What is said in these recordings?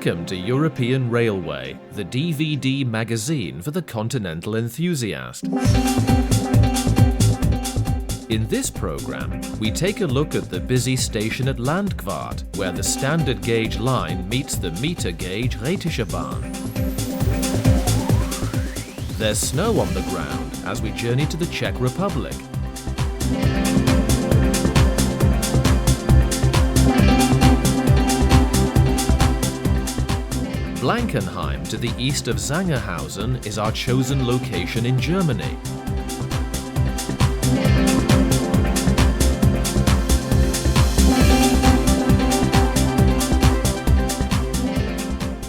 Welcome to European Railway, the DVD magazine for the continental enthusiast. In this program, we take a look at the busy station at Landquart, where the standard gauge line meets the metre-gauge Rhätische Bahn. There's snow on the ground as we journey to the Czech Republic. Blankenheim, to the east of Zangerhausen, is our chosen location in Germany.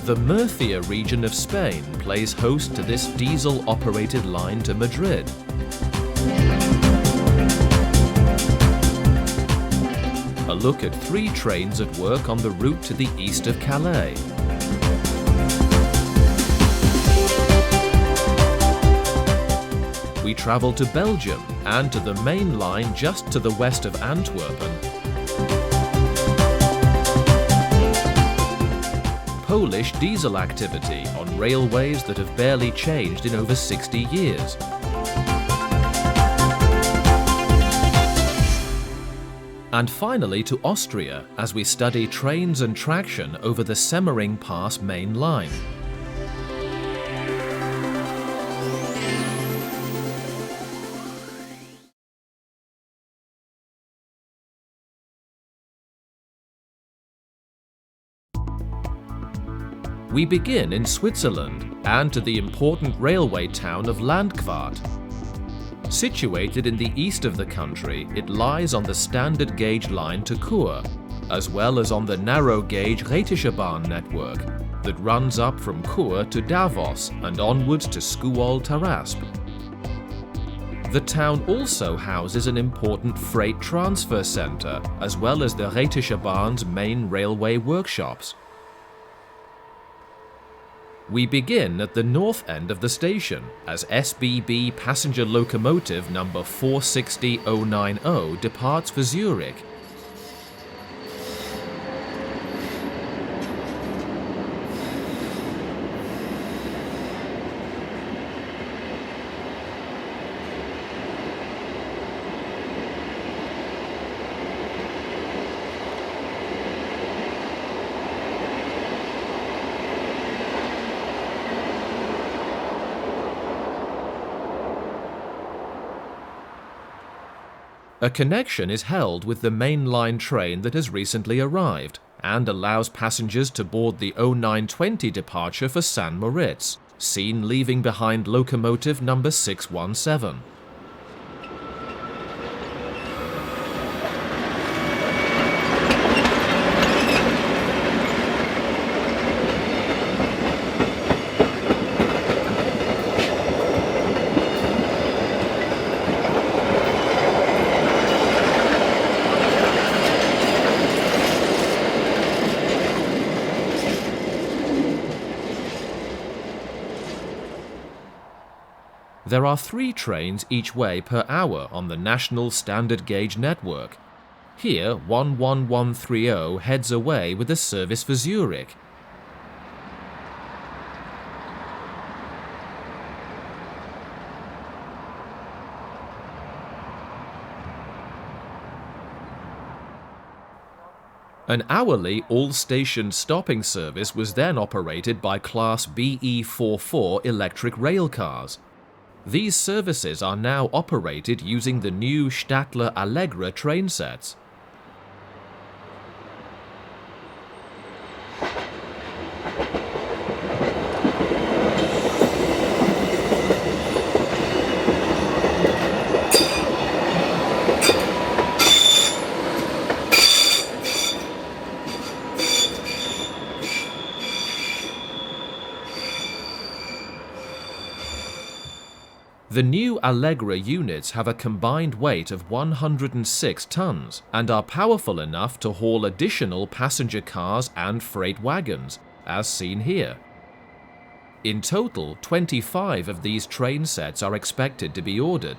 The Murcia region of Spain plays host to this diesel-operated line to Madrid. A look at 3 trains at work on the route to the east of Calais. We travel to Belgium and to the main line just to the west of Antwerpen. Polish diesel activity on railways that have barely changed in over 60 years. And finally to Austria as we study trains and traction over the Semmering Pass main line. We begin in Switzerland and to the important railway town of Landquart. Situated in the east of the country, it lies on the standard gauge line to Chur, as well as on the narrow gauge Rhätische Bahn network that runs up from Chur to Davos and onwards to Skuol-Tarasp. The town also houses an important freight transfer centre, as well as the Rhätische Bahn's main railway workshops. We begin at the north end of the station as SBB passenger locomotive number 460090 departs for Zurich. A connection is held with the mainline train that has recently arrived and allows passengers to board the 0920 departure for St. Moritz, seen leaving behind locomotive number 617. There are 3 trains each way per hour on the national standard gauge network. Here, 11130 heads away with a service for Zurich. An hourly all-station stopping service was then operated by Class BE44 electric rail cars. These services are now operated using the new Stadler Allegra train sets. The new Allegra units have a combined weight of 106 tons and are powerful enough to haul additional passenger cars and freight wagons, as seen here. In total, 25 of these train sets are expected to be ordered.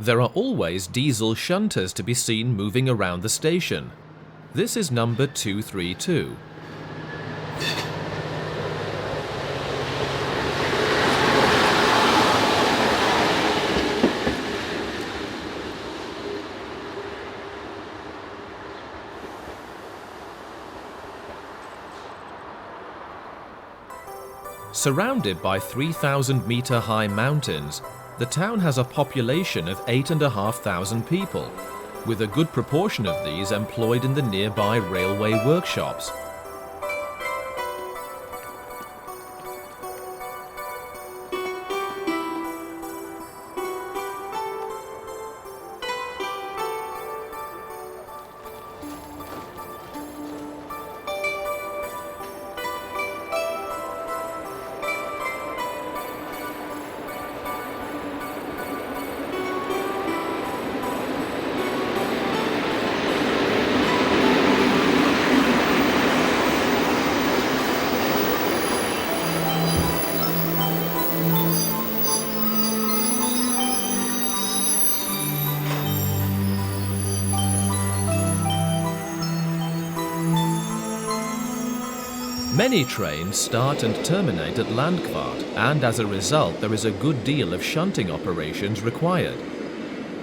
There are always diesel shunters to be seen moving around the station. This is number 232. Surrounded by 3,000-metre-high mountains, the town has a population of 8,500 people, with a good proportion of these employed in the nearby railway workshops. Many trains start and terminate at Landquart, and as a result there is a good deal of shunting operations required.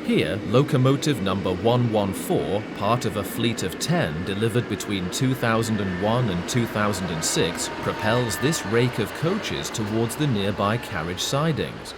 Here, locomotive number 114, part of a fleet of 10 delivered between 2001 and 2006, propels this rake of coaches towards the nearby carriage sidings.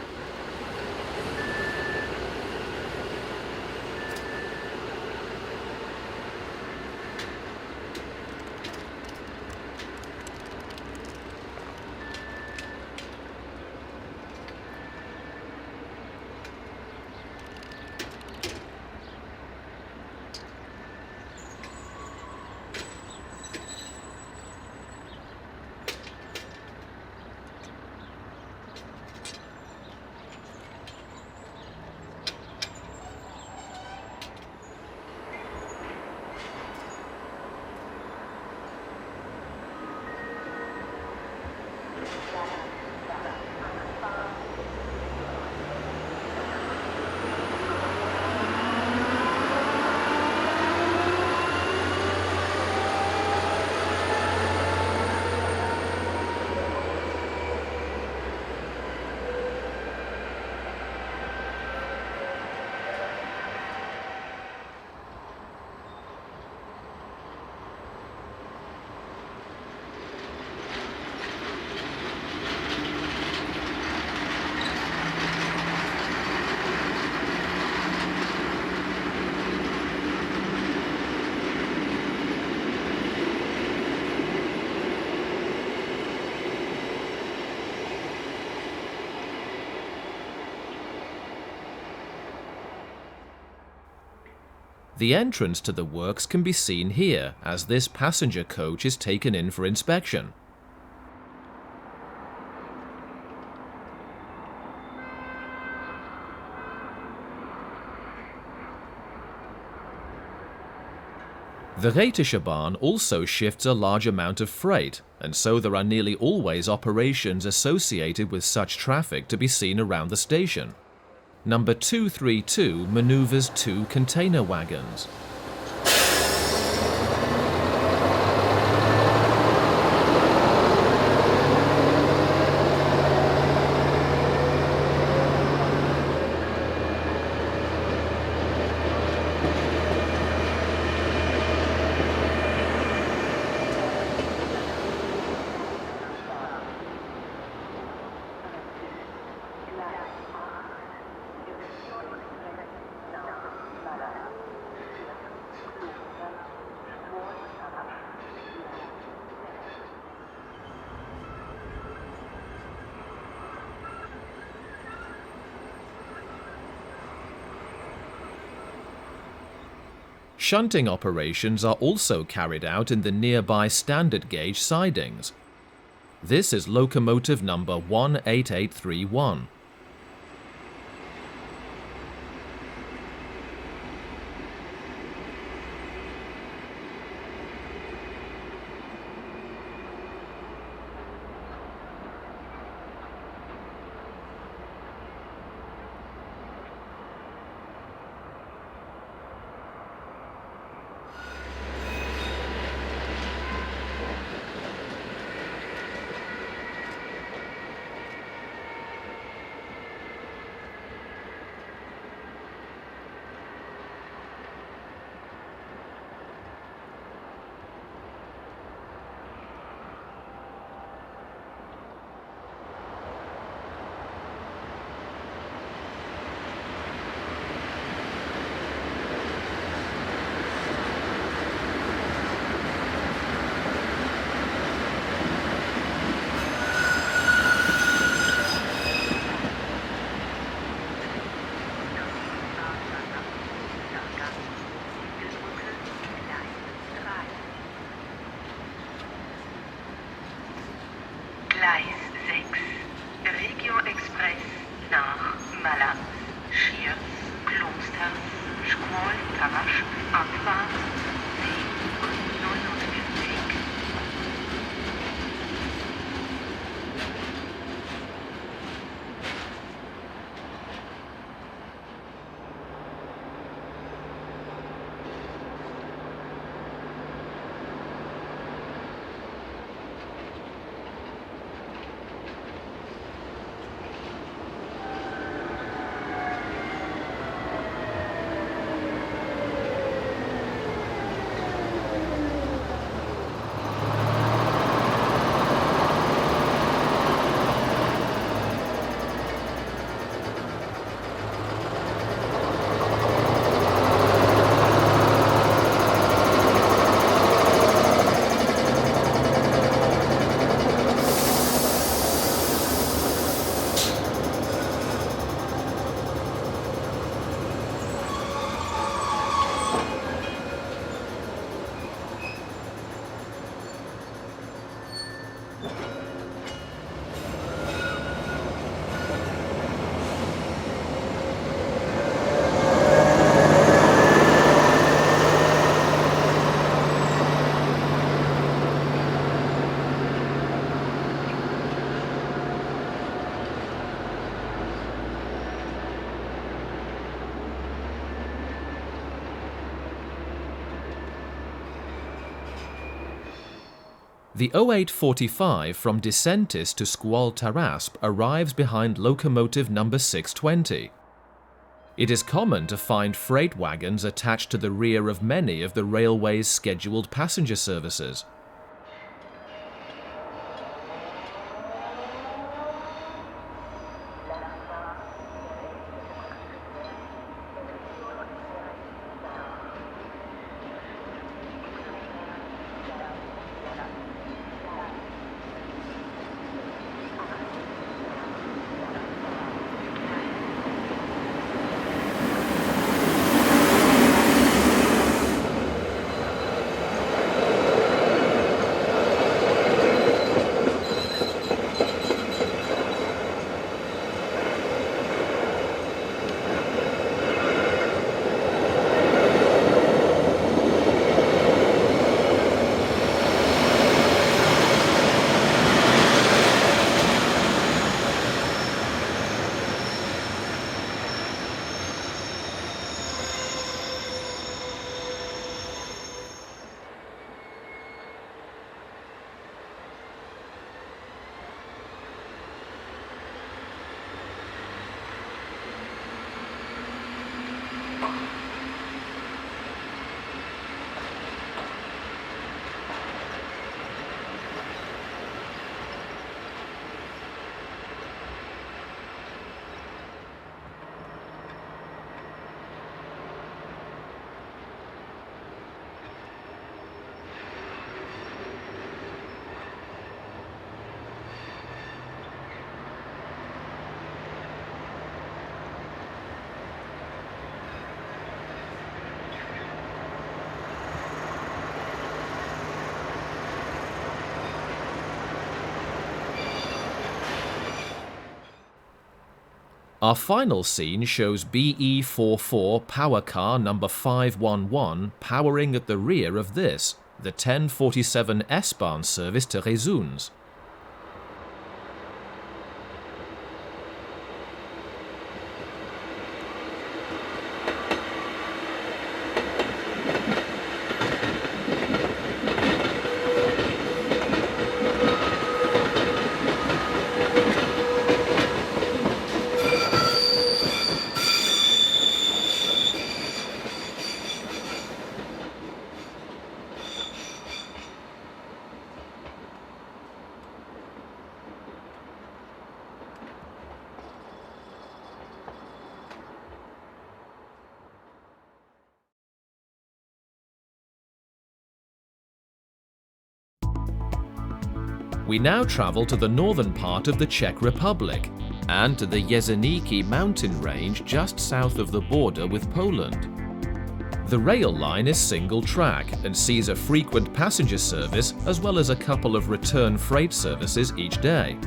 The entrance to the works can be seen here, as this passenger coach is taken in for inspection. The Rhätische Bahn also shifts a large amount of freight, and so there are nearly always operations associated with such traffic to be seen around the station. Number 232 manoeuvres 2 container wagons. Shunting operations are also carried out in the nearby standard gauge sidings. This is locomotive number 18831. Garage, abfahren, C und 49. The 0845 from Disentis to Scuol-Tarasp arrives behind locomotive number 620. It is common to find freight wagons attached to the rear of many of the railway's scheduled passenger services. Our final scene shows BE44 power car number 511 powering at the rear of this, the 1047 S-Bahn service to Rhäsuns. We now travel to the northern part of the Czech Republic and to the Jesenik mountain range just south of the border with Poland. The rail line is single track and sees a frequent passenger service as well as a couple of return freight services each day.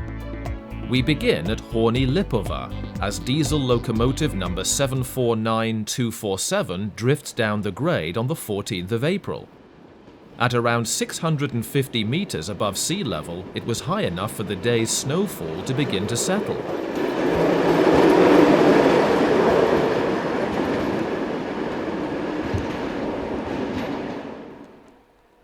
We begin at Horní Lipova, as diesel locomotive number 749247 drifts down the grade on the 14th of April. At around 650 meters above sea level, it was high enough for the day's snowfall to begin to settle.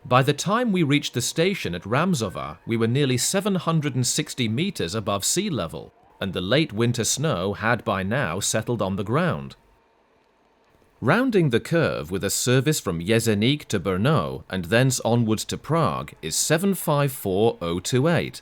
By the time we reached the station at Ramzova, we were nearly 760 meters above sea level, and the late winter snow had by now settled on the ground. Rounding the curve with a service from Jesenik to Brno and thence onwards to Prague is 754028.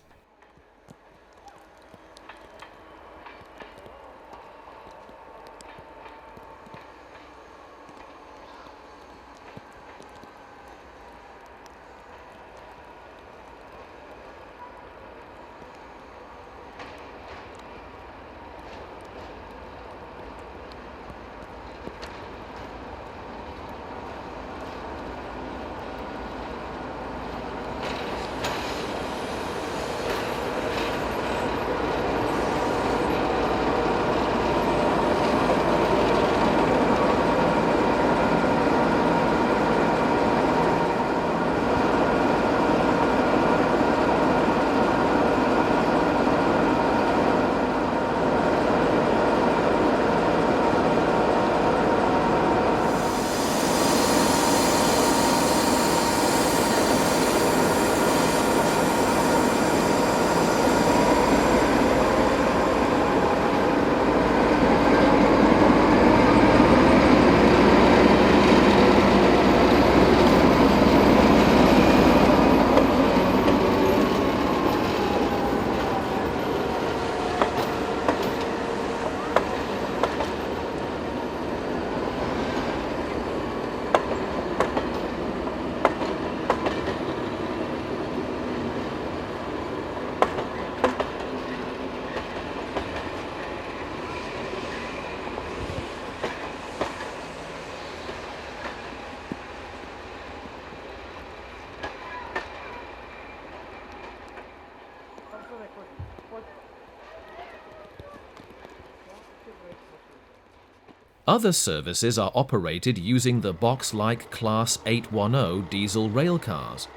Other services are operated using the box-like Class 810 diesel railcars.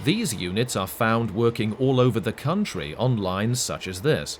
These units are found working all over the country on lines such as this.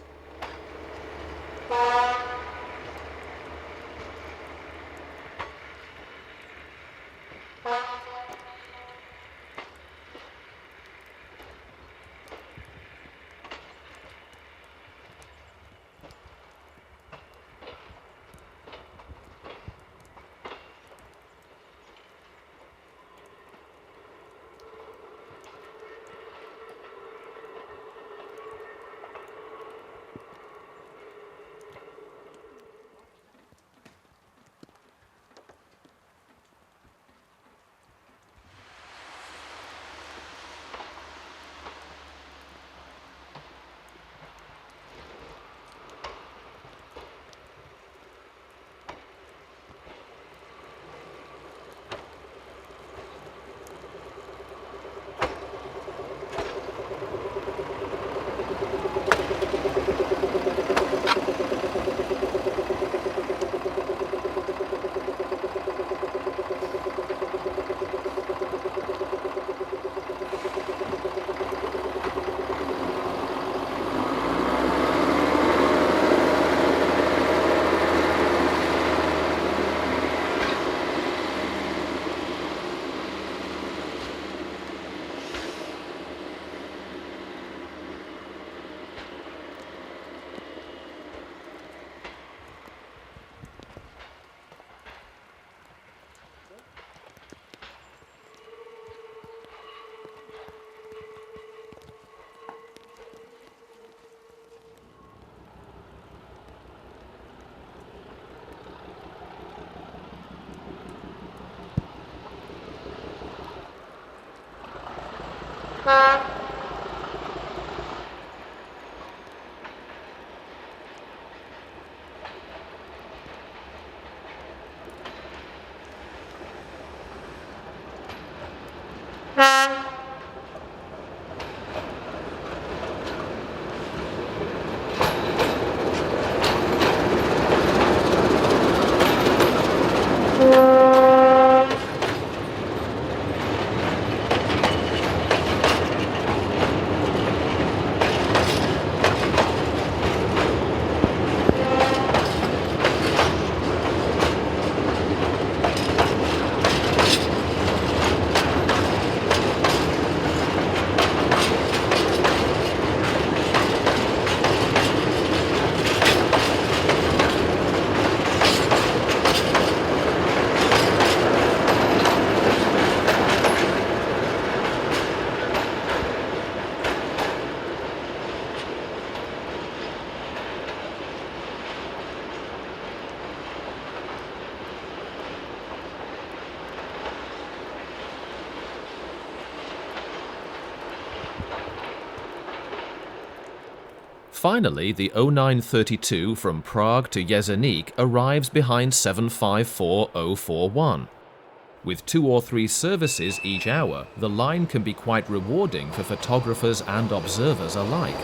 Finally, the 0932 from Prague to Jesenik arrives behind 754041. With 2 or 3 services each hour, the line can be quite rewarding for photographers and observers alike.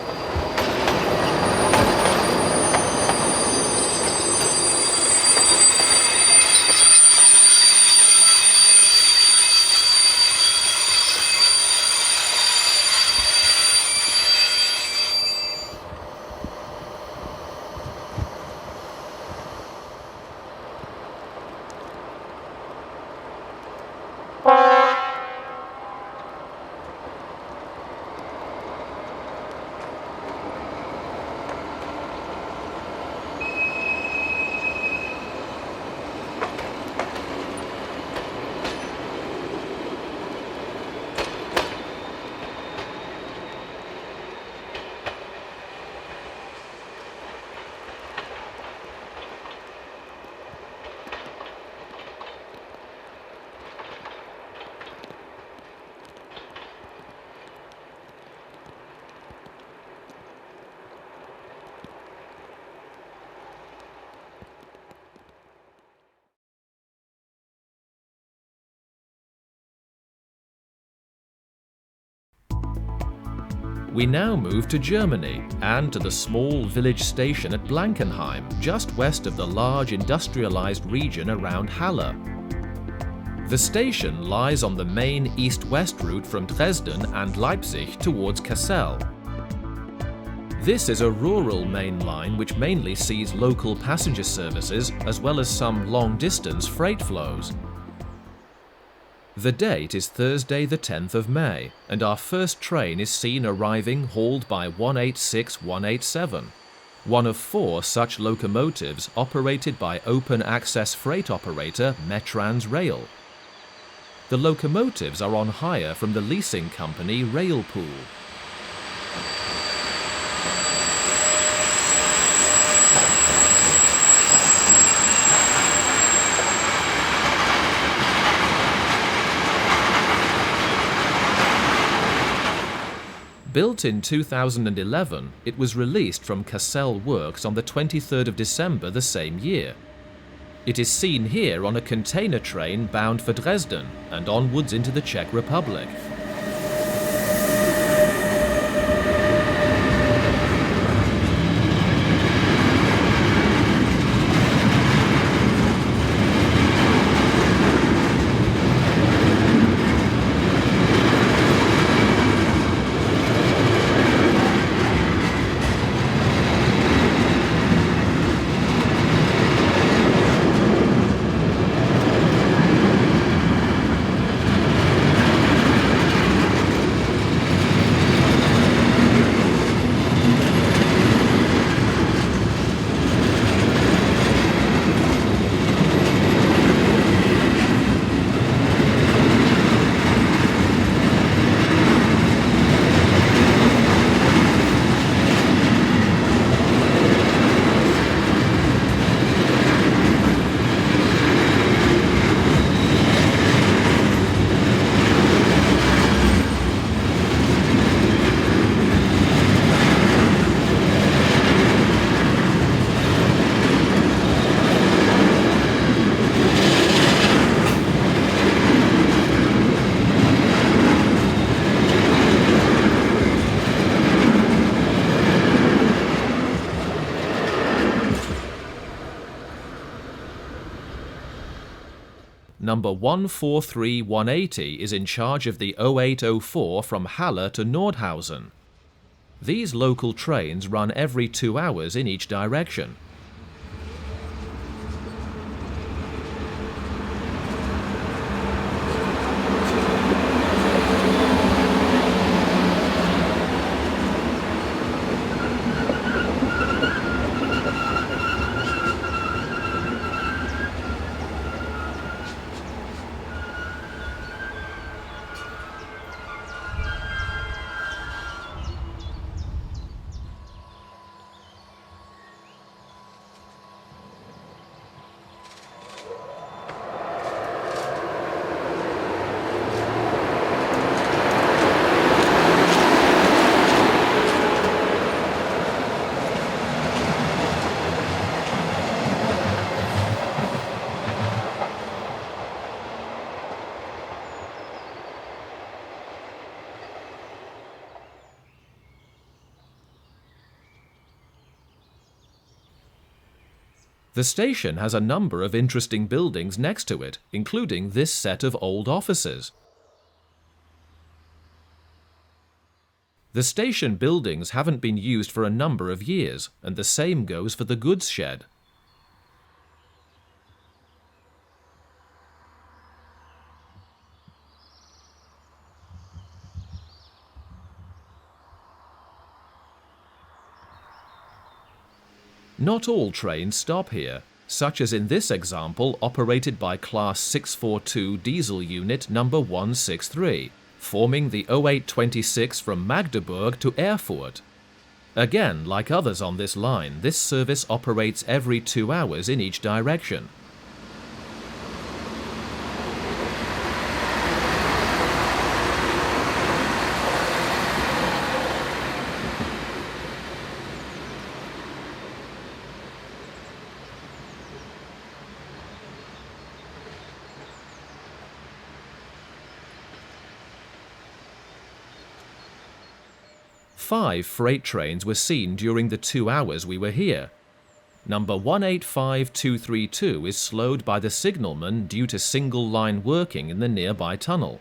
We now move to Germany and to the small village station at Blankenheim, just west of the large industrialized region around Halle. The station lies on the main east-west route from Dresden and Leipzig towards Kassel. This is a rural main line which mainly sees local passenger services as well as some long-distance freight flows. The date is Thursday the 10th of May, and our first train is seen arriving hauled by 186187, one of 4 such locomotives operated by open-access freight operator Metrans Rail. The locomotives are on hire from the leasing company Railpool. Built in 2011, it was released from Kassel Works on the 23rd of December the same year. It is seen here on a container train bound for Dresden and onwards into the Czech Republic. Number 143180 is in charge of the 0804 from Halle to Nordhausen. These local trains run every 2 hours in each direction. The station has a number of interesting buildings next to it, including this set of old offices. The station buildings haven't been used for a number of years, and the same goes for the goods shed. Not all trains stop here, such as in this example operated by Class 642 diesel unit number 163, forming the 0826 from Magdeburg to Erfurt. Again, like others on this line, this service operates every 2 hours in each direction. Five freight trains were seen during the 2 hours we were here. Number 185232 is slowed by the signalman due to single line working in the nearby tunnel.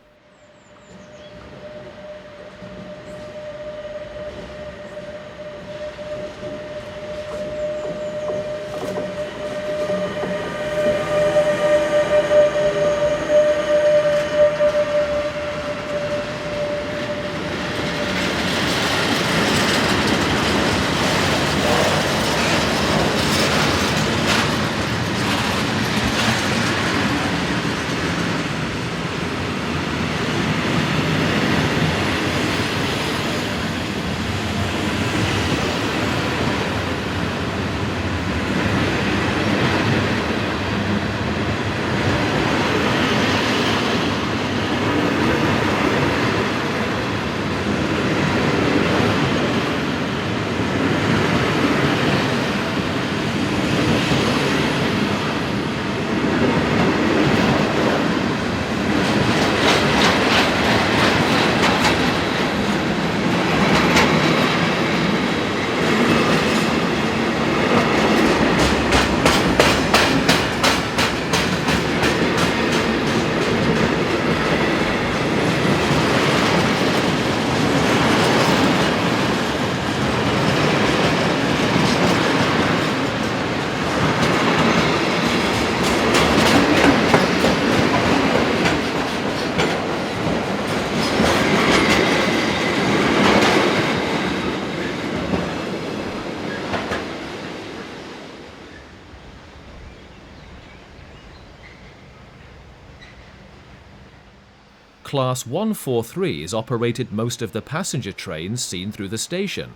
Class 143 is operated most of the passenger trains seen through the station.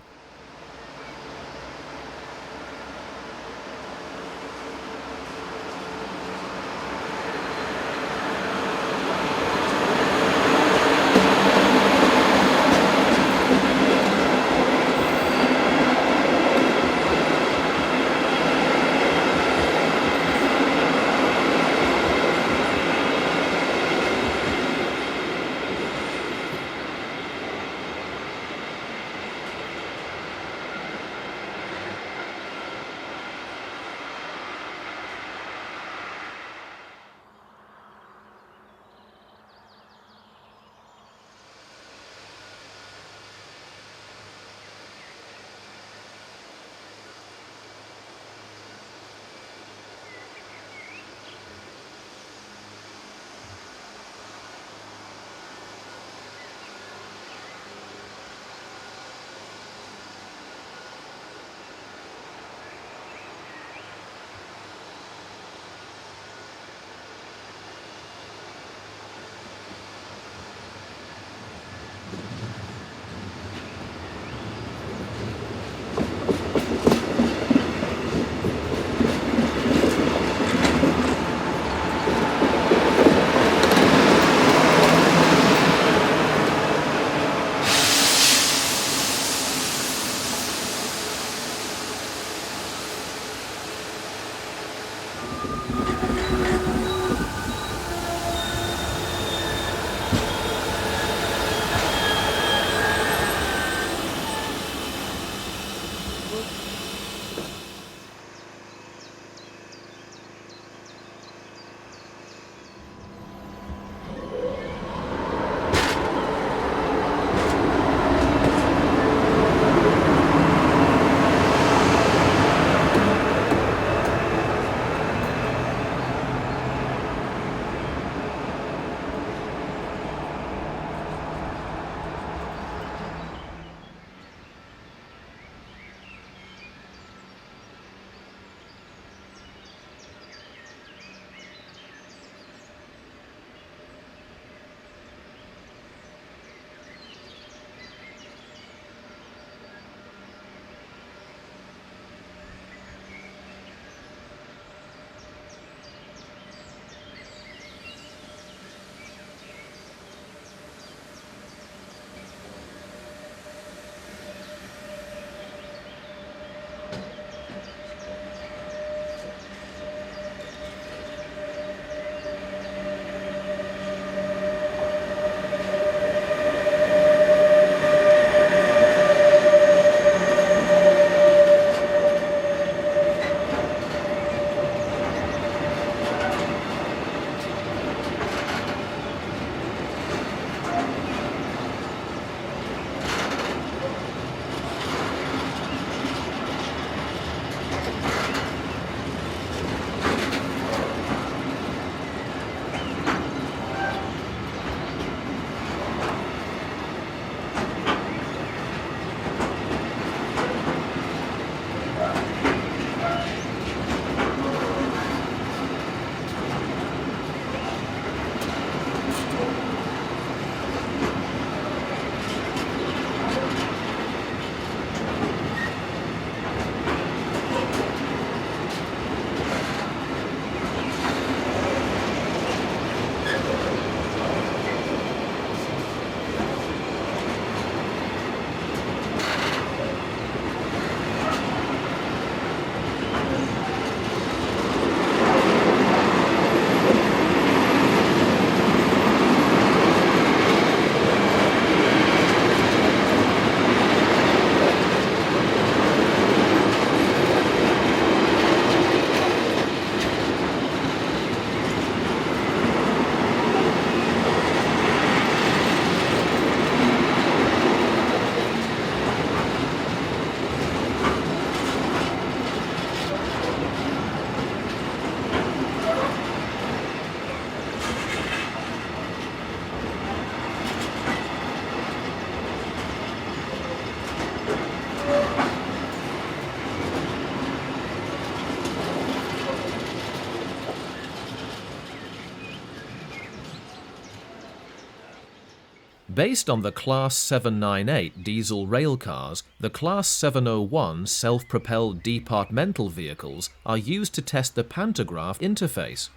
Based on the Class 798 diesel railcars, the Class 701 self-propelled departmental vehicles are used to test the pantograph interface.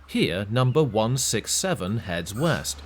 Here, number 167 heads west.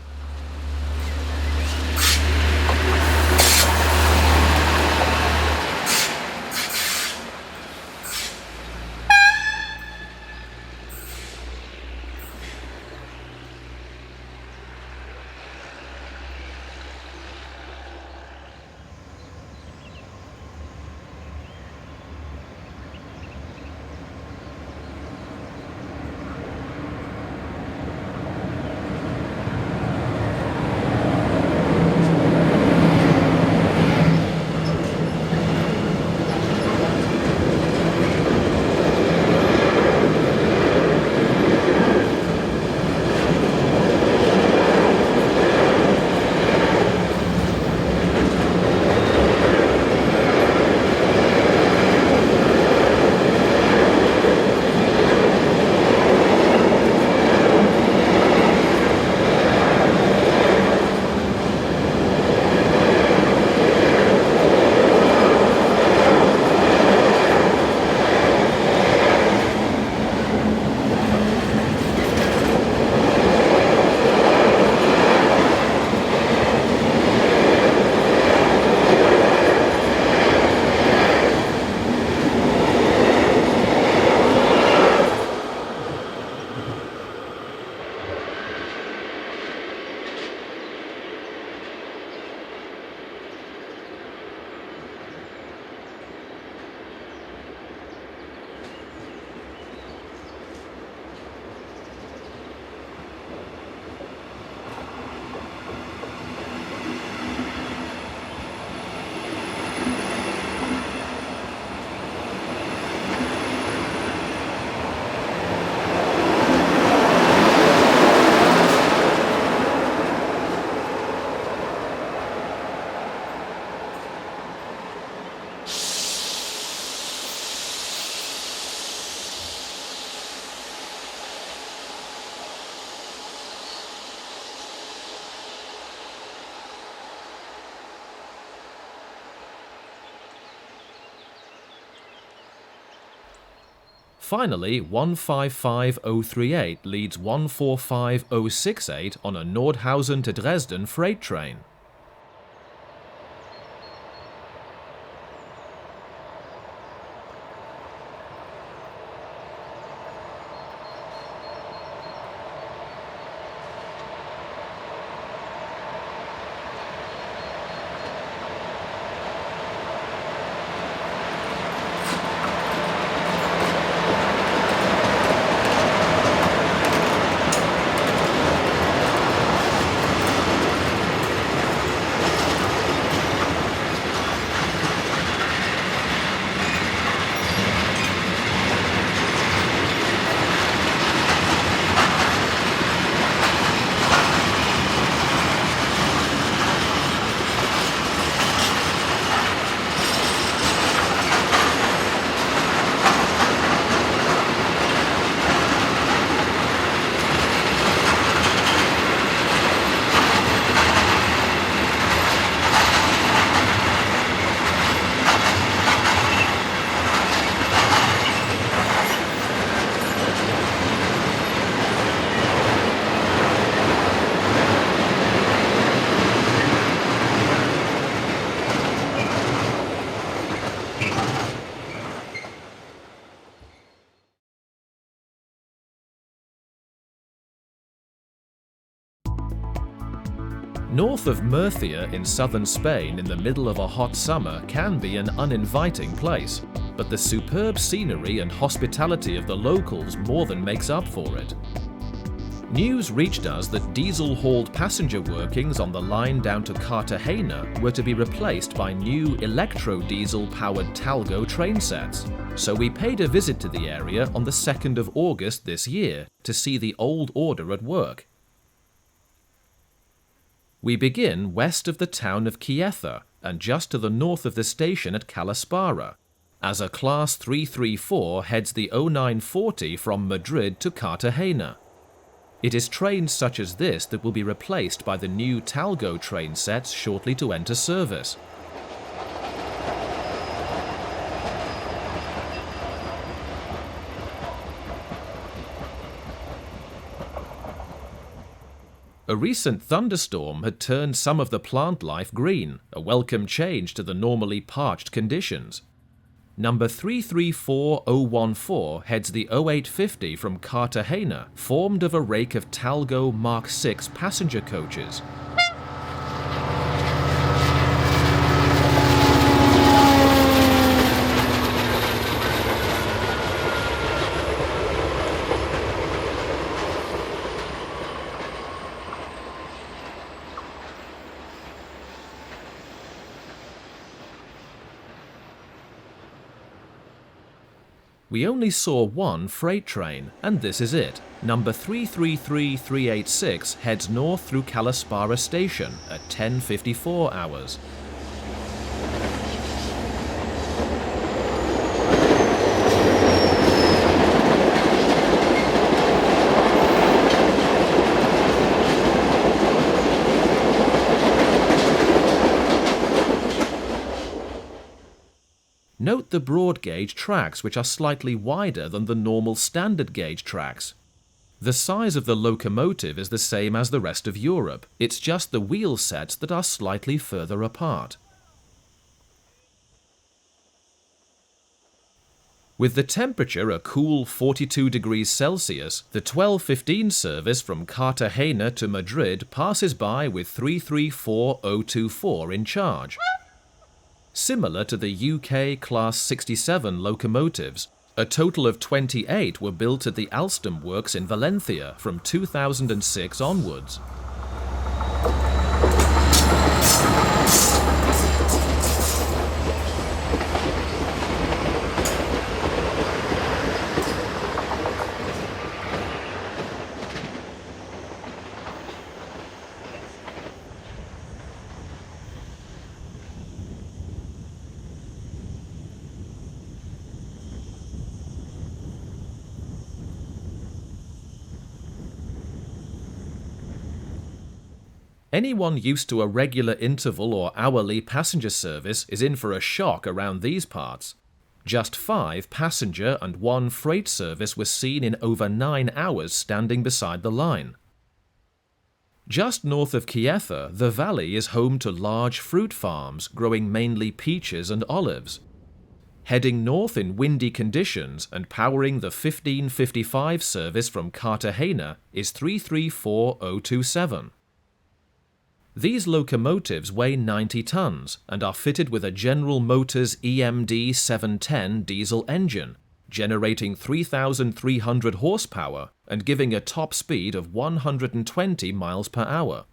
Finally, 155038 leads 145068 on a Nordhausen to Dresden freight train. North of Murcia in southern Spain in the middle of a hot summer can be an uninviting place, but the superb scenery and hospitality of the locals more than makes up for it. News reached us that diesel-hauled passenger workings on the line down to Cartagena were to be replaced by new electro-diesel-powered Talgo train sets, so we paid a visit to the area on the 2nd of August this year to see the old order at work. We begin west of the town of Chiesa and just to the north of the station at Calaspara, as a Class 334 heads the 0940 from Madrid to Cartagena. It is trains such as this that will be replaced by the new Talgo train sets shortly to enter service. A recent thunderstorm had turned some of the plant life green, a welcome change to the normally parched conditions. Number 334014 heads the 0850 from Cartagena, formed of a rake of Talgo Mark VI passenger coaches. We only saw one freight train, and this is it. Number 333386 heads north through Kalispara Station at 10:54 hours. Note the broad gauge tracks, which are slightly wider than the normal standard gauge tracks. The size of the locomotive is the same as the rest of Europe, it's just the wheel sets that are slightly further apart. With the temperature a cool 42 degrees Celsius, the 12:15 service from Cartagena to Madrid passes by with 334024 in charge. Similar to the UK Class 67 locomotives, a total of 28 were built at the Alstom works in Valencia from 2006 onwards. Anyone used to a regular interval or hourly passenger service is in for a shock around these parts. Just 5 passenger and 1 freight service were seen in over 9 hours standing beside the line. Just north of Kiev, the valley is home to large fruit farms growing mainly peaches and olives. Heading north in windy conditions and powering the 15:55 service from Cartagena is 334027. These locomotives weigh 90 tons and are fitted with a General Motors EMD 710 diesel engine, generating 3,300 horsepower and giving a top speed of 120 miles per hour.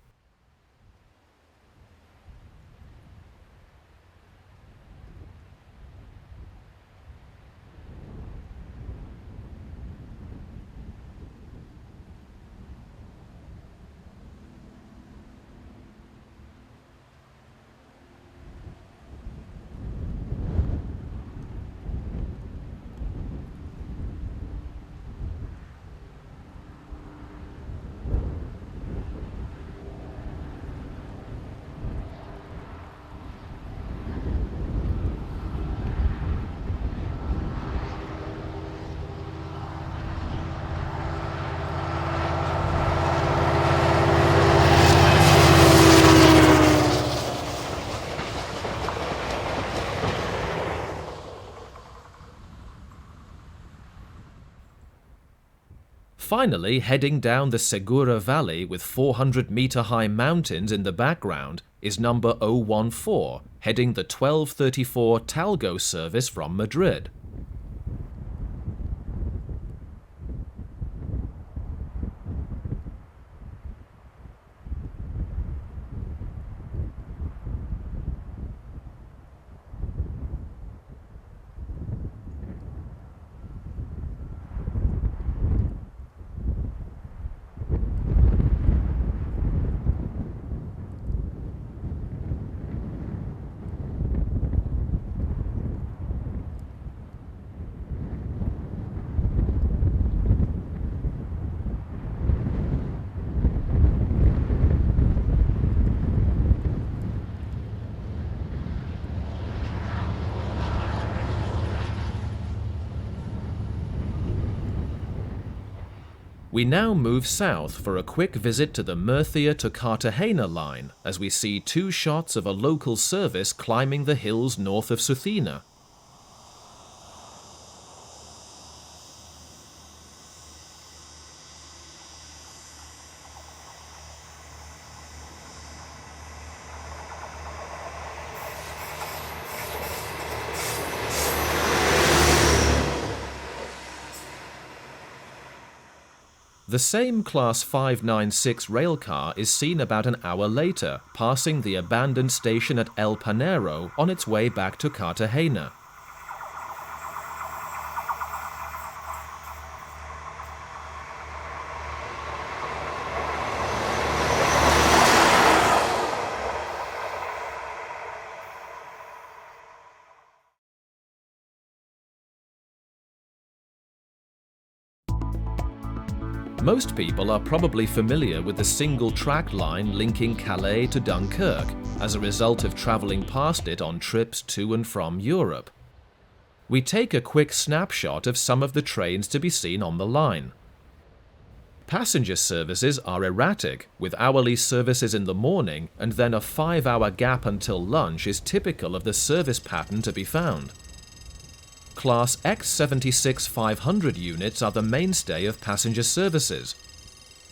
Finally, heading down the Segura Valley with 400-meter-high mountains in the background is number 014, heading the 1234 Talgo service from Madrid. We now move south for a quick visit to the Merthyr to Cartagena line as we see two shots of a local service climbing the hills north of Suthina. The same Class 596 railcar is seen about an hour later, passing the abandoned station at El Panero on its way back to Cartagena. Most people are probably familiar with the single-track line linking Calais to Dunkirk as a result of travelling past it on trips to and from Europe. We take a quick snapshot of some of the trains to be seen on the line. Passenger services are erratic, with hourly services in the morning, and then a 5-hour gap until lunch is typical of the service pattern to be found. Class X76-500 units are the mainstay of passenger services.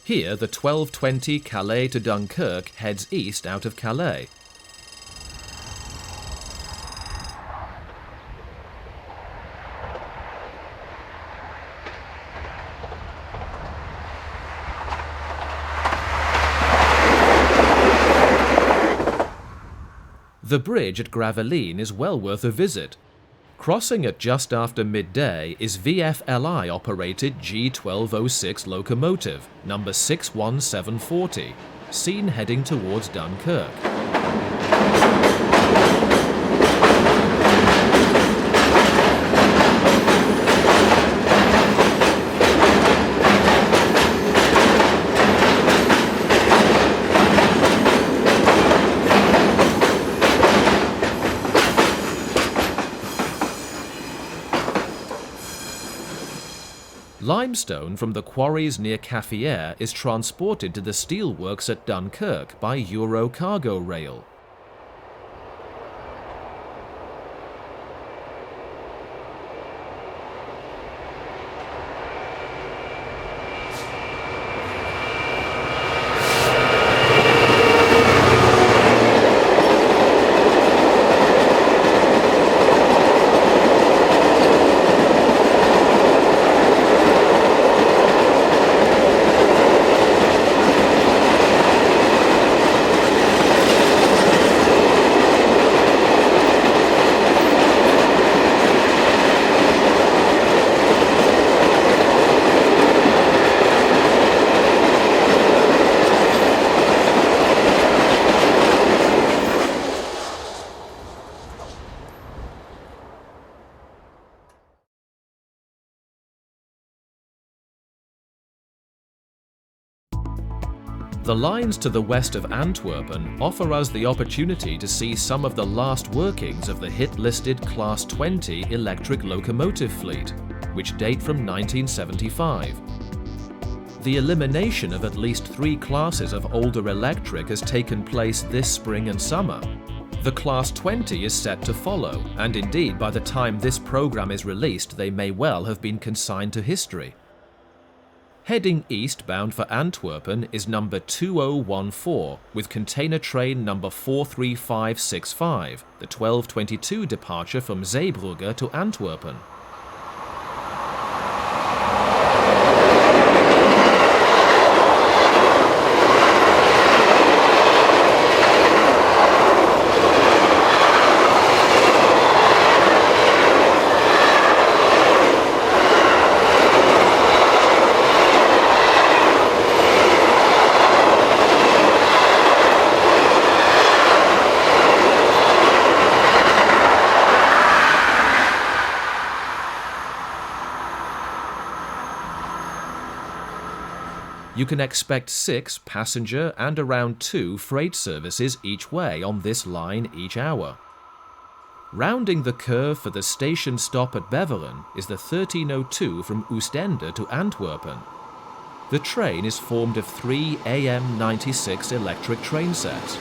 Here, the 1220 Calais to Dunkirk heads east out of Calais. The bridge at Gravelines is well worth a visit. Crossing at just after midday is VFLI-operated G1206 locomotive, number 61740, seen heading towards Dunkirk. Limestone from the quarries near Caffières is transported to the steelworks at Dunkirk by Euro Cargo Rail. The lines to the west of Antwerpen offer us the opportunity to see some of the last workings of the hit-listed Class 20 electric locomotive fleet, which date from 1975. The elimination of at least 3 classes of older electric has taken place this spring and summer. The Class 20 is set to follow, and indeed by the time this program is released they may well have been consigned to history. Heading eastbound for Antwerpen is number 2014 with container train number 43565, the 1222 departure from Zeebrugge to Antwerpen. You can expect 6 passenger and around 2 freight services each way on this line each hour. Rounding the curve for the station stop at Beveren is the 1302 from Oostende to Antwerpen. The train is formed of 3 AM96 electric train sets.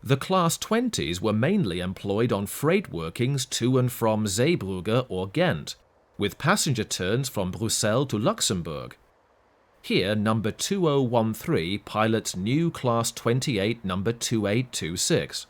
The Class 20s were mainly employed on freight workings to and from Zeebrugge or Ghent, with passenger turns from Brussels to Luxembourg. Here, number 2013 pilots new Class 28 number 2826.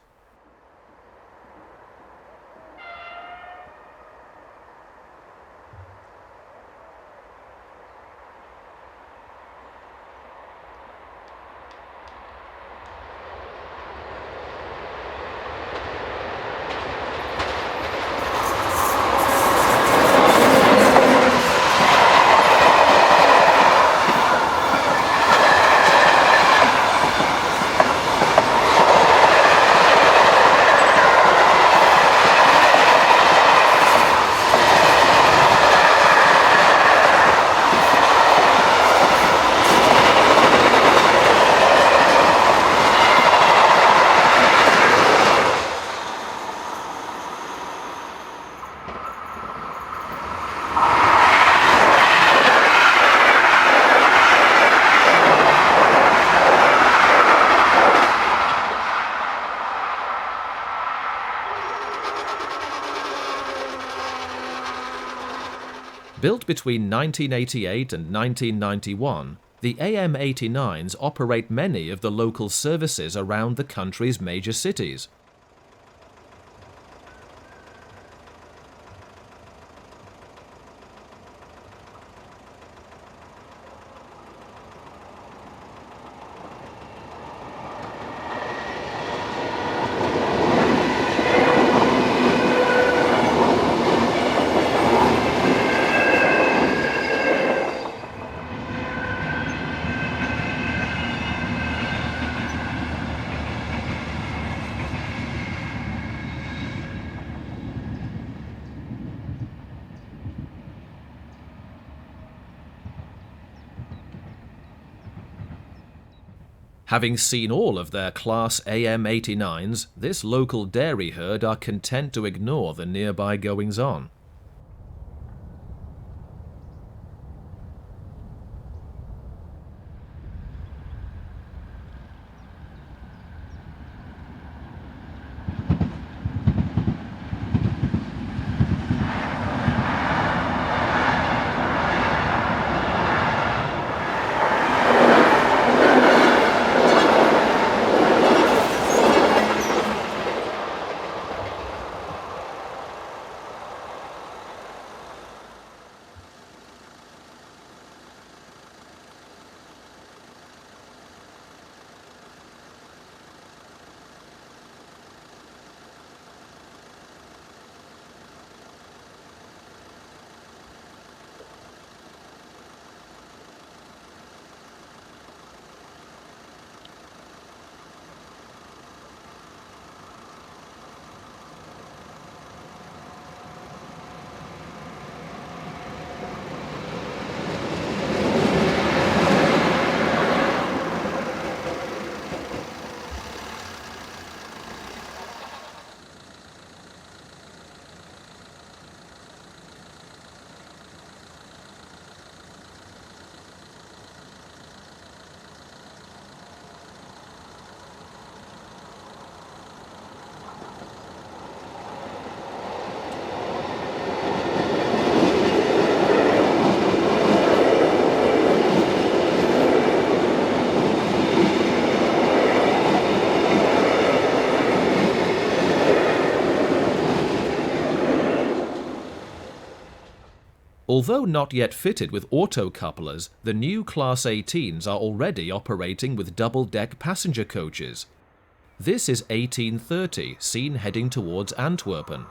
Built between 1988 and 1991, the AM89s operate many of the local services around the country's major cities. Having seen all of their Class AM89s, this local dairy herd are content to ignore the nearby goings-on. Although not yet fitted with auto-couplers, the new Class 18s are already operating with double-deck passenger coaches. This is 1830, seen heading towards Antwerpen.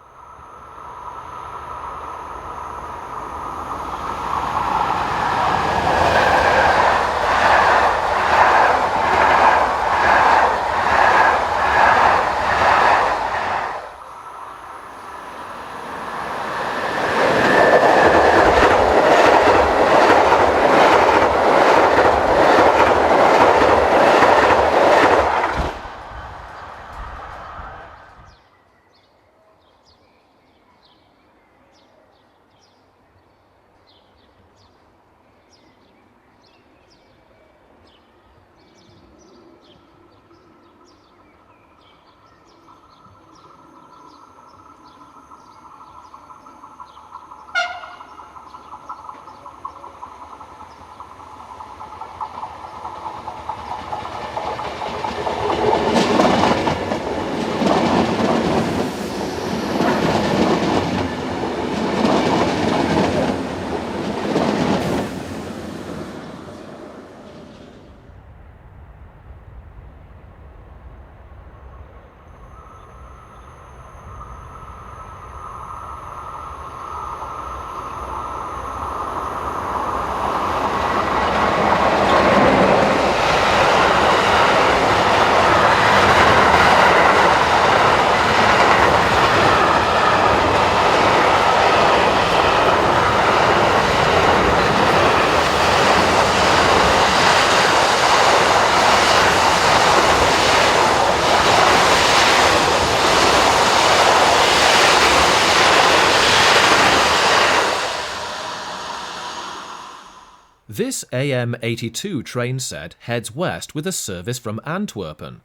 This AM82 train set heads west with a service from Antwerpen.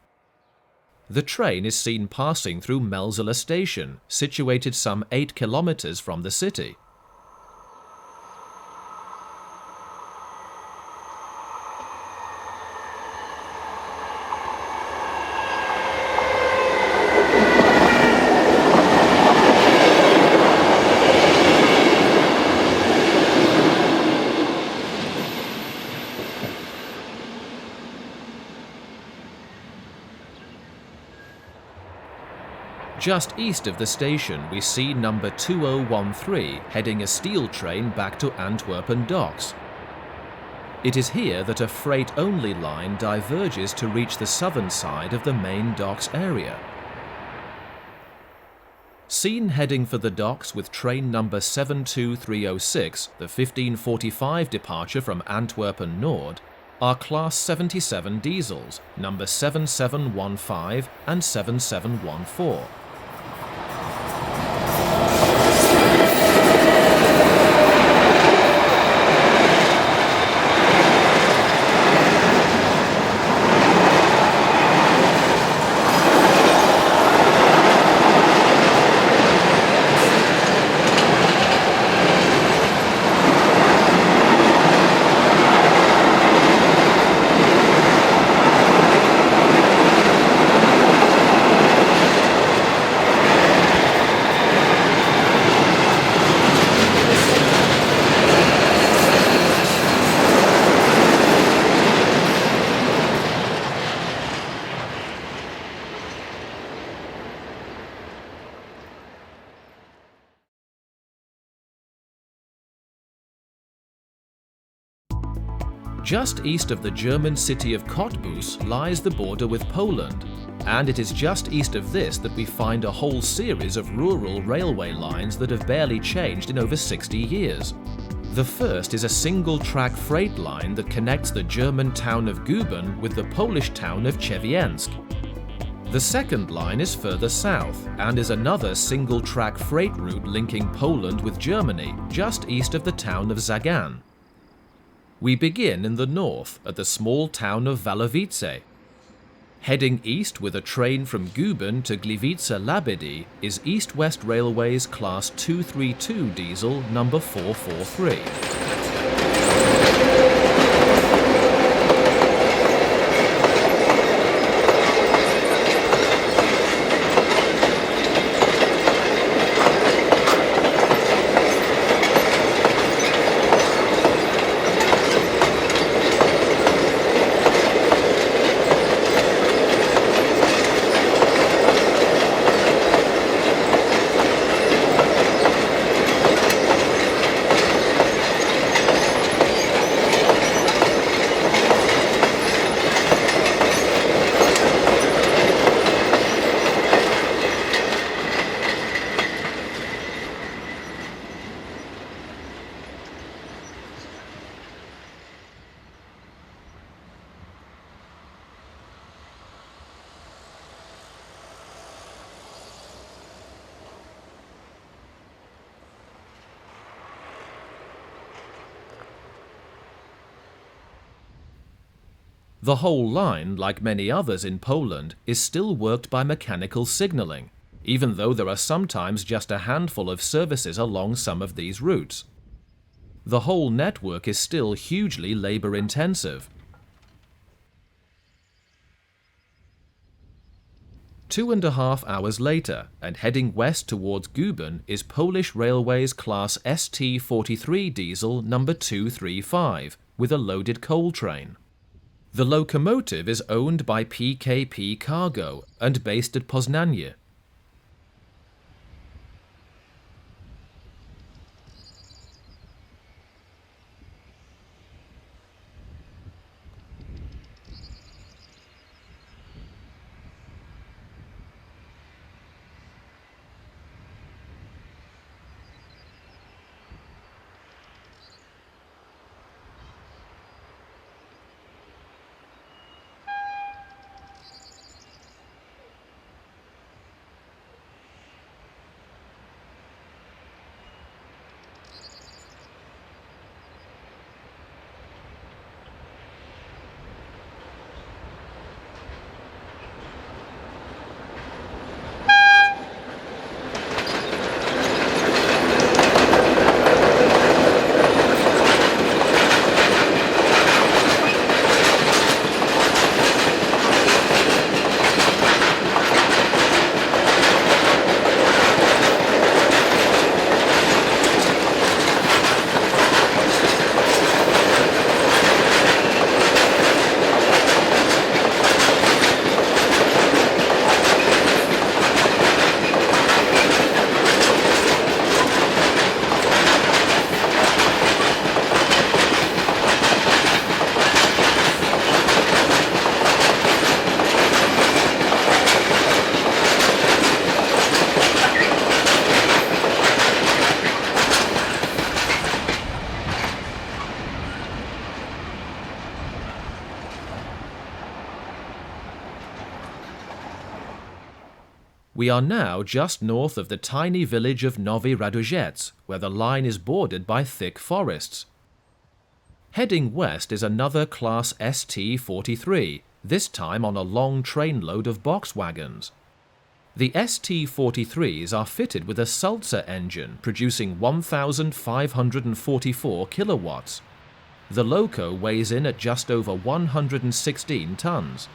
The train is seen passing through Melzele station, situated some 8 kilometers from the city. Just east of the station we see number 2013 heading a steel train back to Antwerpen docks. It is here that a freight-only line diverges to reach the southern side of the main docks area. Seen heading for the docks with train number 72306, the 1545 departure from Antwerpen Nord, are Class 77 diesels, number 7715 and 7714. Just east of the German city of Cottbus lies the border with Poland, and it is just east of this that we find a whole series of rural railway lines that have barely changed in over 60 years. The first is a single-track freight line that connects the German town of Guben with the Polish town of Chiewiensk. The second line is further south and is another single-track freight route linking Poland with Germany, just east of the town of Zagan. We begin in the north at the small town of Walowice. Heading east with a train from Guben to Gliwice-Labedy is East West Railway's Class 232 diesel number 443. The whole line, like many others in Poland, is still worked by mechanical signalling, even though there are sometimes just a handful of services along some of these routes. The whole network is still hugely labour-intensive. 2.5 hours later, and heading west towards Guben, is Polish Railways Class ST43 diesel number 235, with a loaded coal train. The locomotive is owned by PKP Cargo and based at Poznanie. We are now just north of the tiny village of Nowy Radożec, where the line is bordered by thick forests. Heading west is another Class ST43, this time on a long trainload of box wagons. The ST43s are fitted with a Sulzer engine producing 1,544 kilowatts. The loco weighs in at just over 116 tons.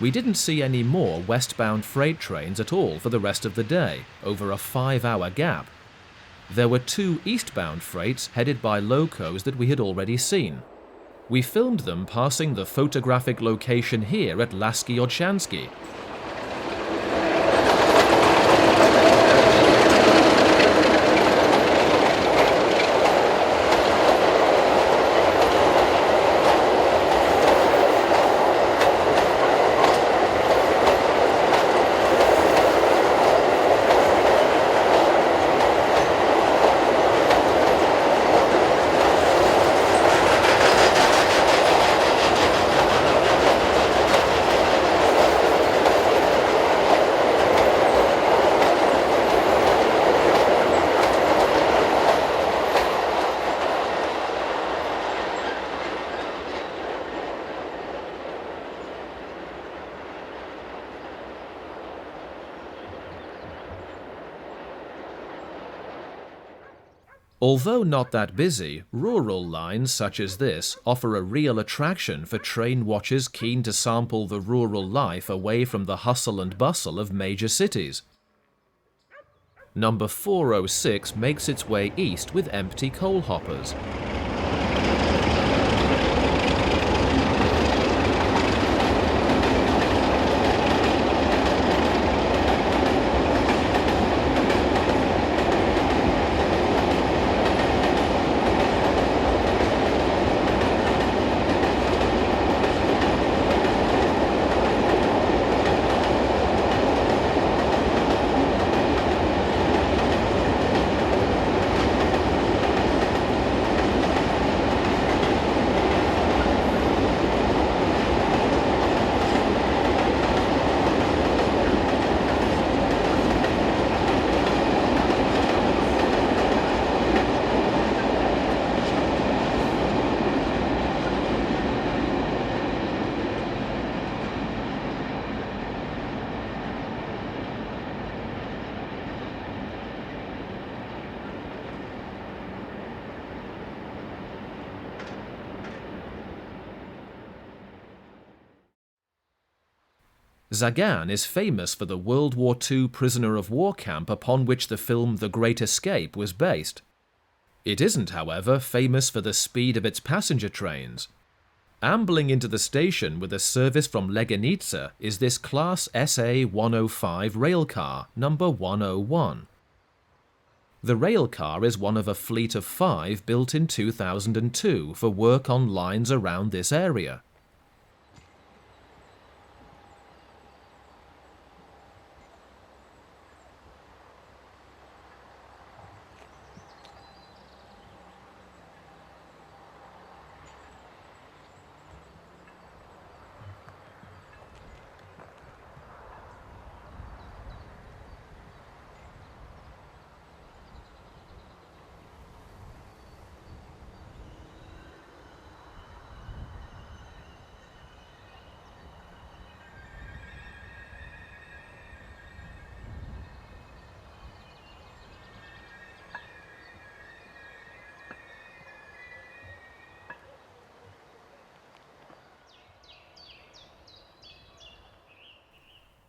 We didn't see any more westbound freight trains at all for the rest of the day, over a 5-hour gap. There were 2 eastbound freights headed by locos that we had already seen. We filmed them passing the photographic location here at Lasky Odshansky. Although not that busy, rural lines such as this offer a real attraction for train watchers keen to sample the rural life away from the hustle and bustle of major cities. Number 406 makes its way east with empty coal hoppers. Zagan is famous for the World War II prisoner of war camp upon which the film The Great Escape was based. It isn't, however, famous for the speed of its passenger trains. Ambling into the station with a service from Legenice is this Class SA 105 railcar, number 101. The railcar is one of a fleet of 5 built in 2002 for work on lines around this area.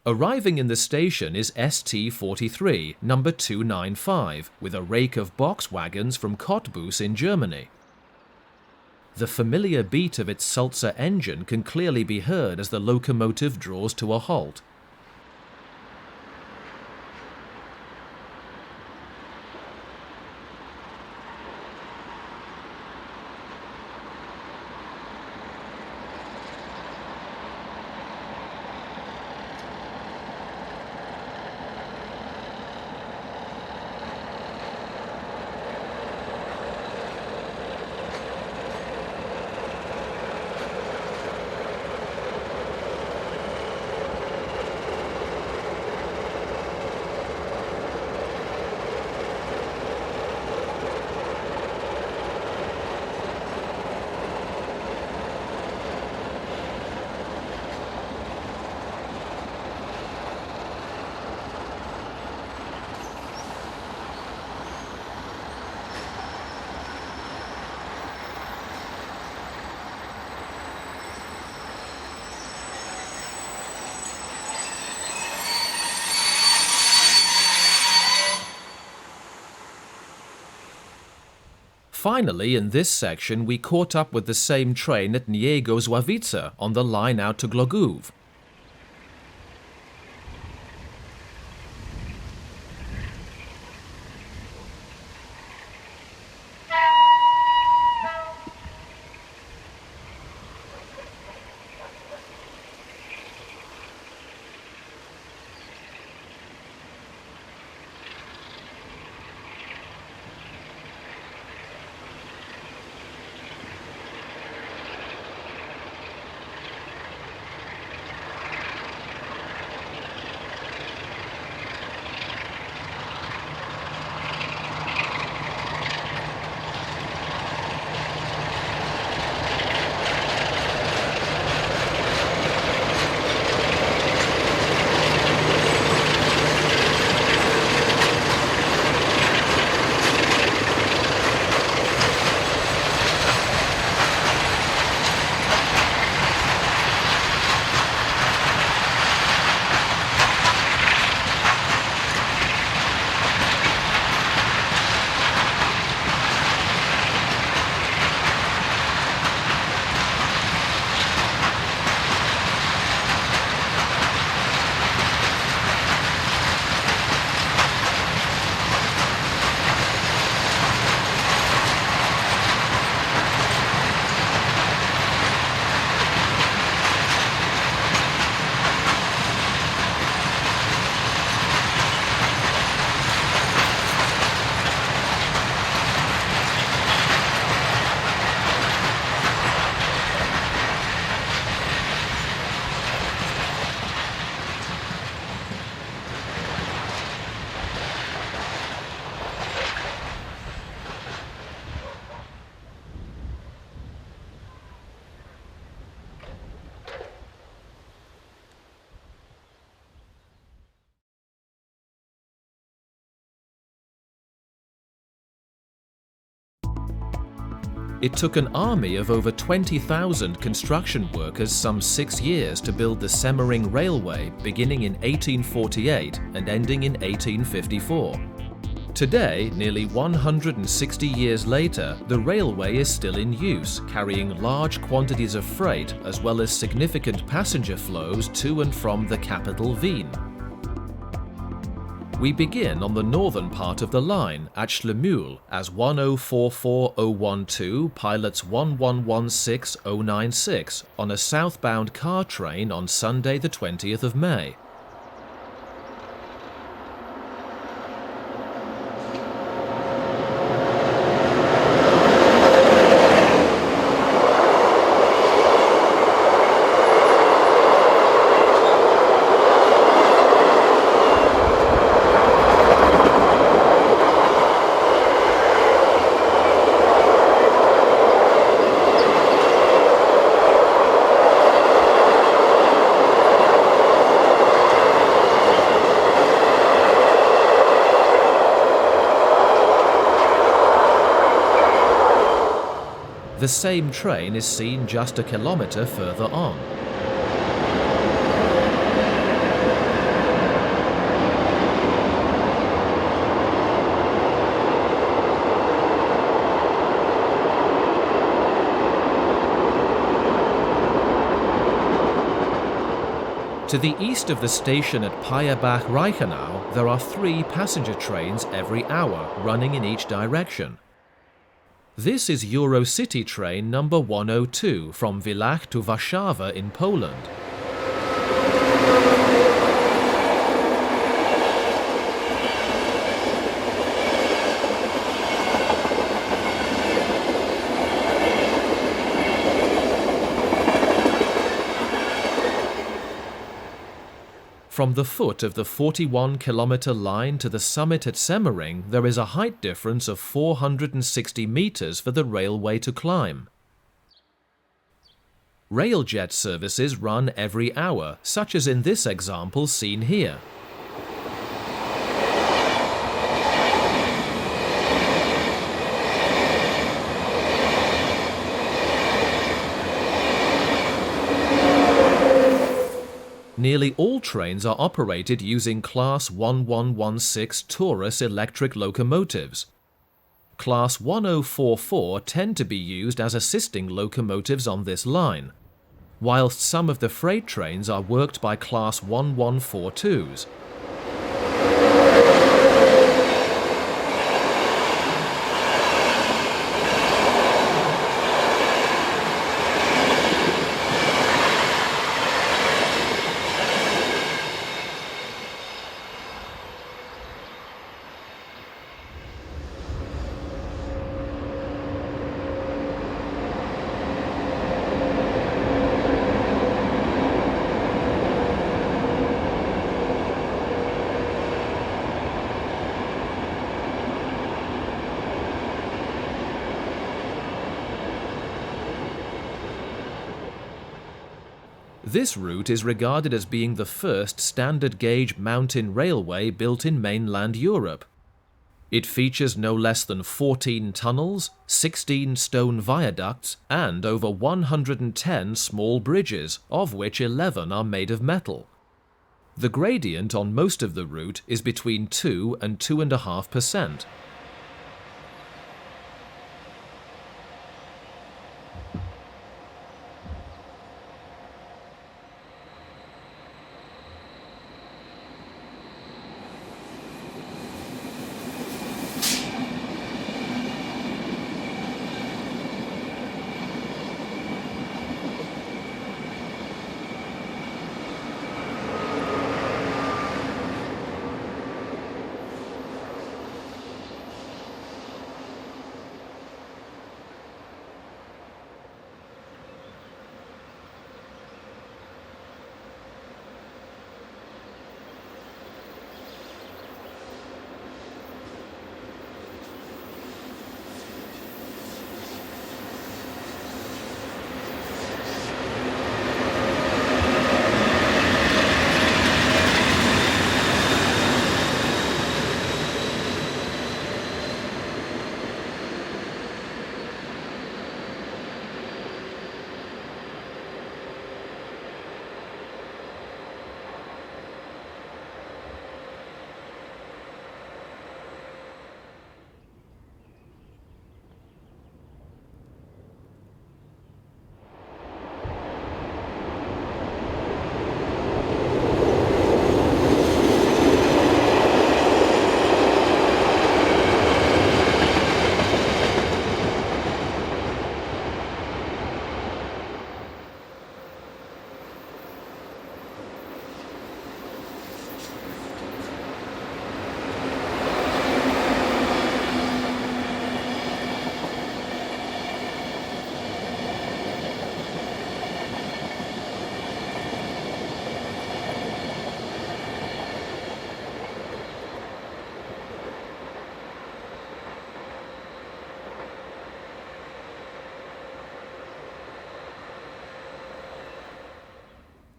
Arriving in the station is ST43, number 295, with a rake of box wagons from Cottbus in Germany. The familiar beat of its Sulzer engine can clearly be heard as the locomotive draws to a halt. Finally, in this section, we caught up with the same train at Niego-Zławice on the line out to Głogów. It took an army of over 20,000 construction workers some 6 years to build the Semmering Railway, beginning in 1848 and ending in 1854. Today, nearly 160 years later, the railway is still in use, carrying large quantities of freight as well as significant passenger flows to and from the capital Wien. We begin on the northern part of the line at Schlemühl as 1044012 pilots 1116096 on a southbound car train on Sunday the 20th of May. The same train is seen just a kilometre further on. To the east of the station at Payerbach-Reichenau, there are 3 passenger trains every hour, running in each direction. This is Eurocity train number 102 from Villach to Warszawa in Poland. From the foot of the 41-kilometre line to the summit at Semmering, there is a height difference of 460 metres for the railway to climb. Railjet services run every hour, such as in this example seen here. Nearly all trains are operated using Class 1116 Taurus electric locomotives. Class 1044 tend to be used as assisting locomotives on this line, whilst some of the freight trains are worked by Class 1142s. This route is regarded as being the first standard gauge mountain railway built in mainland Europe. It features no less than 14 tunnels, 16 stone viaducts, and over 110 small bridges, of which 11 are made of metal. The gradient on most of the route is between 2 and 2.5%.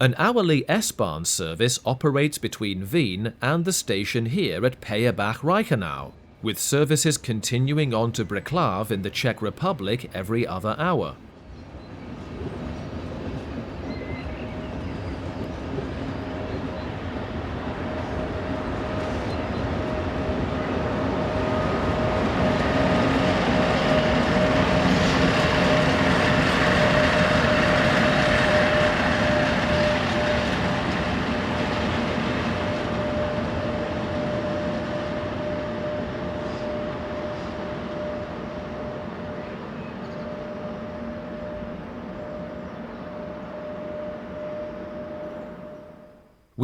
An hourly S-Bahn service operates between Wien and the station here at Peyerberg-Reichenau, with services continuing on to Břeclav in the Czech Republic every other hour.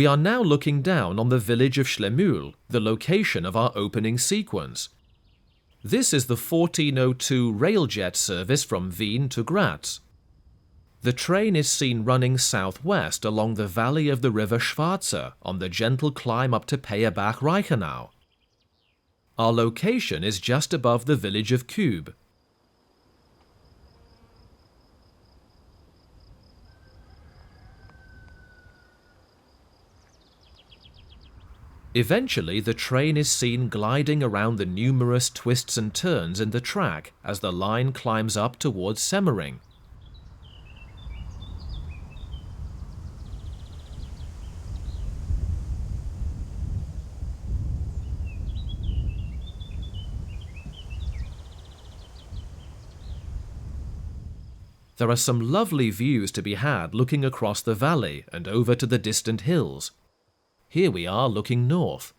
We are now looking down on the village of Schlemühl, the location of our opening sequence. This is the 1402 railjet service from Wien to Graz. The train is seen running southwest along the valley of the river Schwarze on the gentle climb up to Peyerberg-Reichenau. Our location is just above the village of Kübe. Eventually, the train is seen gliding around the numerous twists and turns in the track as the line climbs up towards Semmering. There are some lovely views to be had looking across the valley and over to the distant hills. Here we are looking north.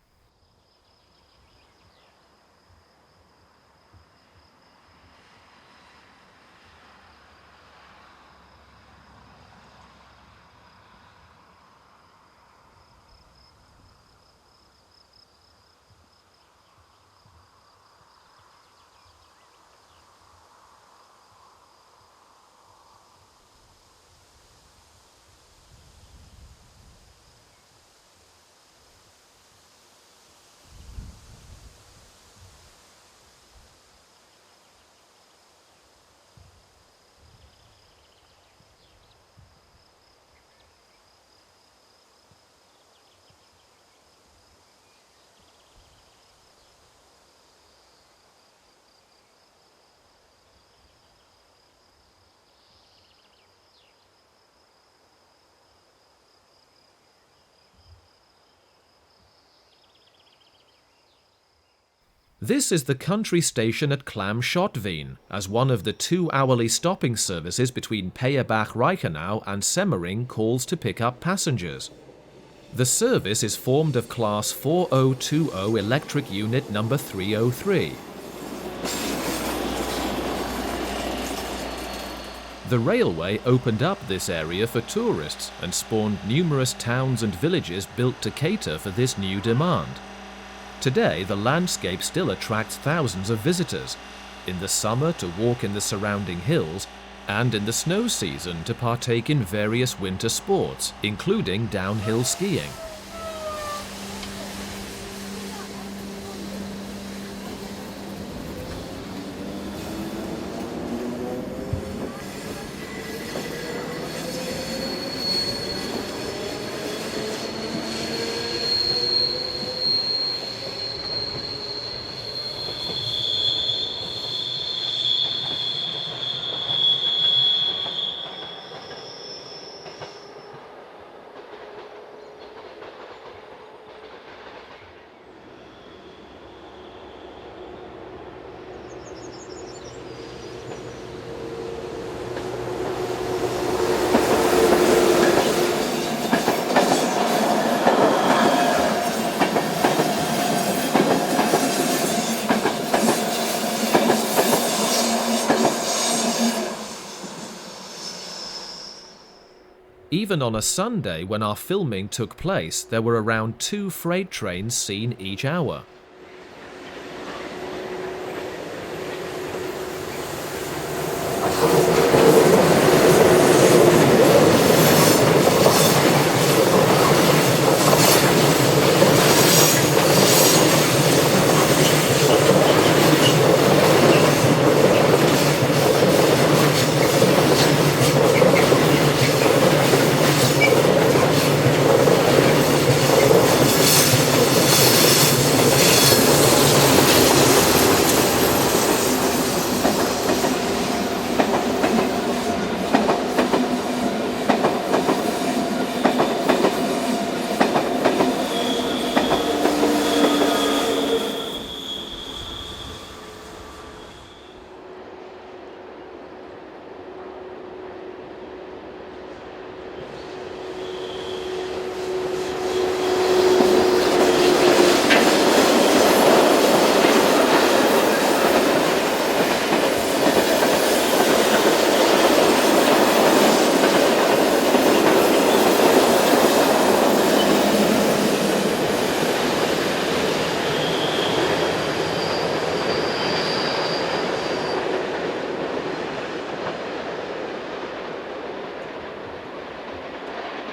This is the country station at Clam-Schottveen, as one of the 2 hourly stopping services between Peyerberg-Reichenau and Semmering calls to pick up passengers. The service is formed of Class 4020 electric unit number 303. The railway opened up this area for tourists and spawned numerous towns and villages built to cater for this new demand. Today, the landscape still attracts thousands of visitors, in the summer to walk in the surrounding hills, and in the snow season to partake in various winter sports, including downhill skiing. Even on a Sunday when our filming took place, there were around 2 freight trains seen each hour.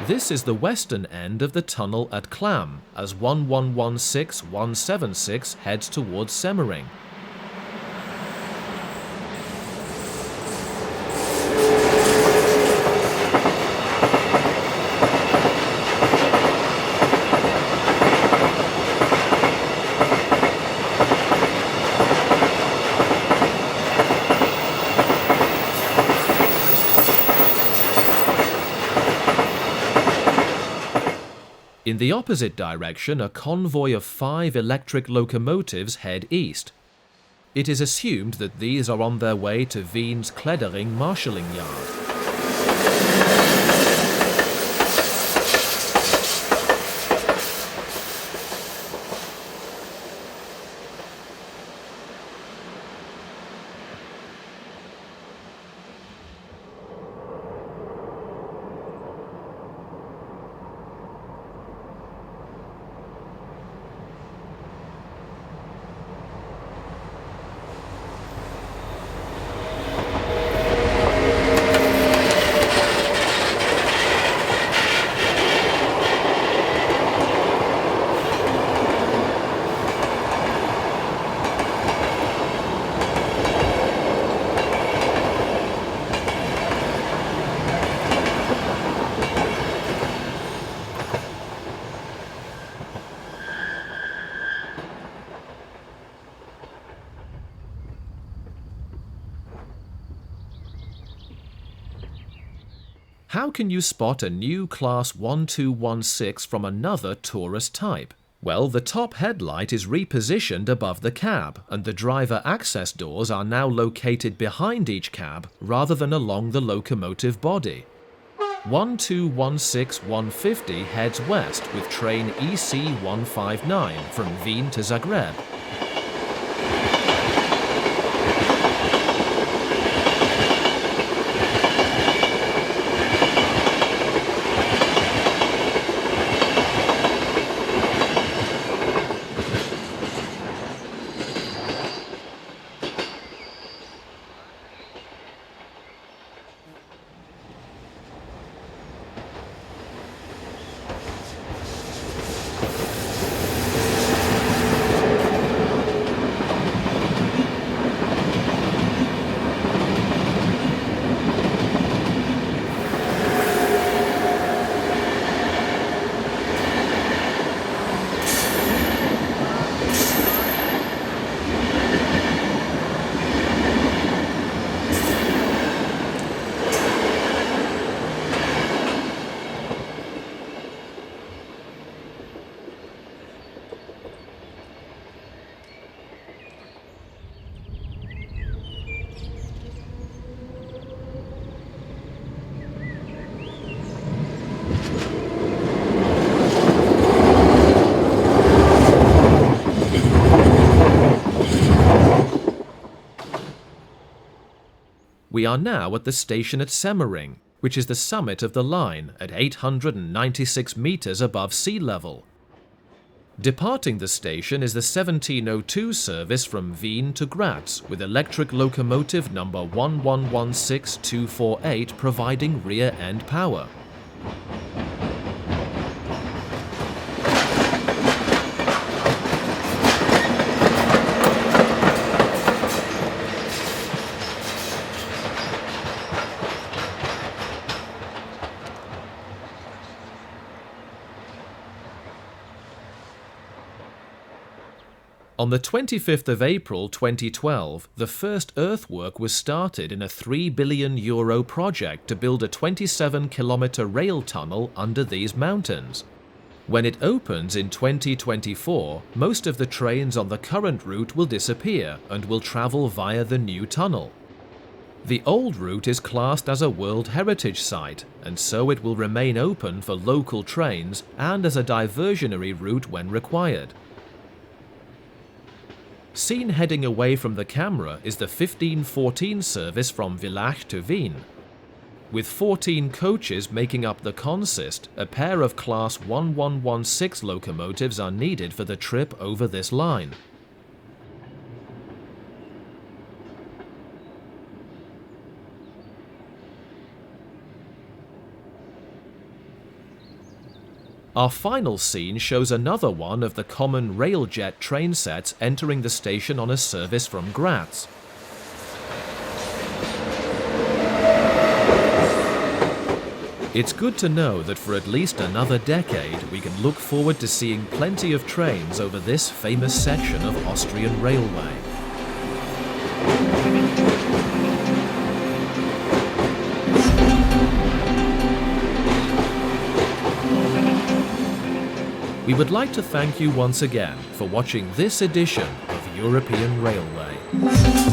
This is the western end of the tunnel at Clam, as 1116176 heads towards Semmering. In the opposite direction, a convoy of 5 electric locomotives head east. It is assumed that these are on their way to Wien's Kleddering marshalling yard. How can you spot a new Class 1216 from another Taurus type? Well, the top headlight is repositioned above the cab, and the driver access doors are now located behind each cab rather than along the locomotive body. 1216-150 heads west with train EC 159 from Wien to Zagreb. We are now at the station at Semmering, which is the summit of the line at 896 meters above sea level. Departing the station is the 1702 service from Wien to Graz with electric locomotive number 1116248 providing rear end power. On the 25th of April 2012, the first earthwork was started in a €3 billion project to build a 27-kilometre rail tunnel under these mountains. When it opens in 2024, most of the trains on the current route will disappear and will travel via the new tunnel. The old route is classed as a World Heritage Site, and so it will remain open for local trains and as a diversionary route when required. Seen heading away from the camera is the 1514 service from Villach to Wien. With 14 coaches making up the consist, a pair of Class 1116 locomotives are needed for the trip over this line. Our final scene shows another one of the common railjet train sets entering the station on a service from Graz. It's good to know that for at least another decade we can look forward to seeing plenty of trains over this famous section of Austrian railway. We would like to thank you once again for watching this edition of European Railway. Abfahrt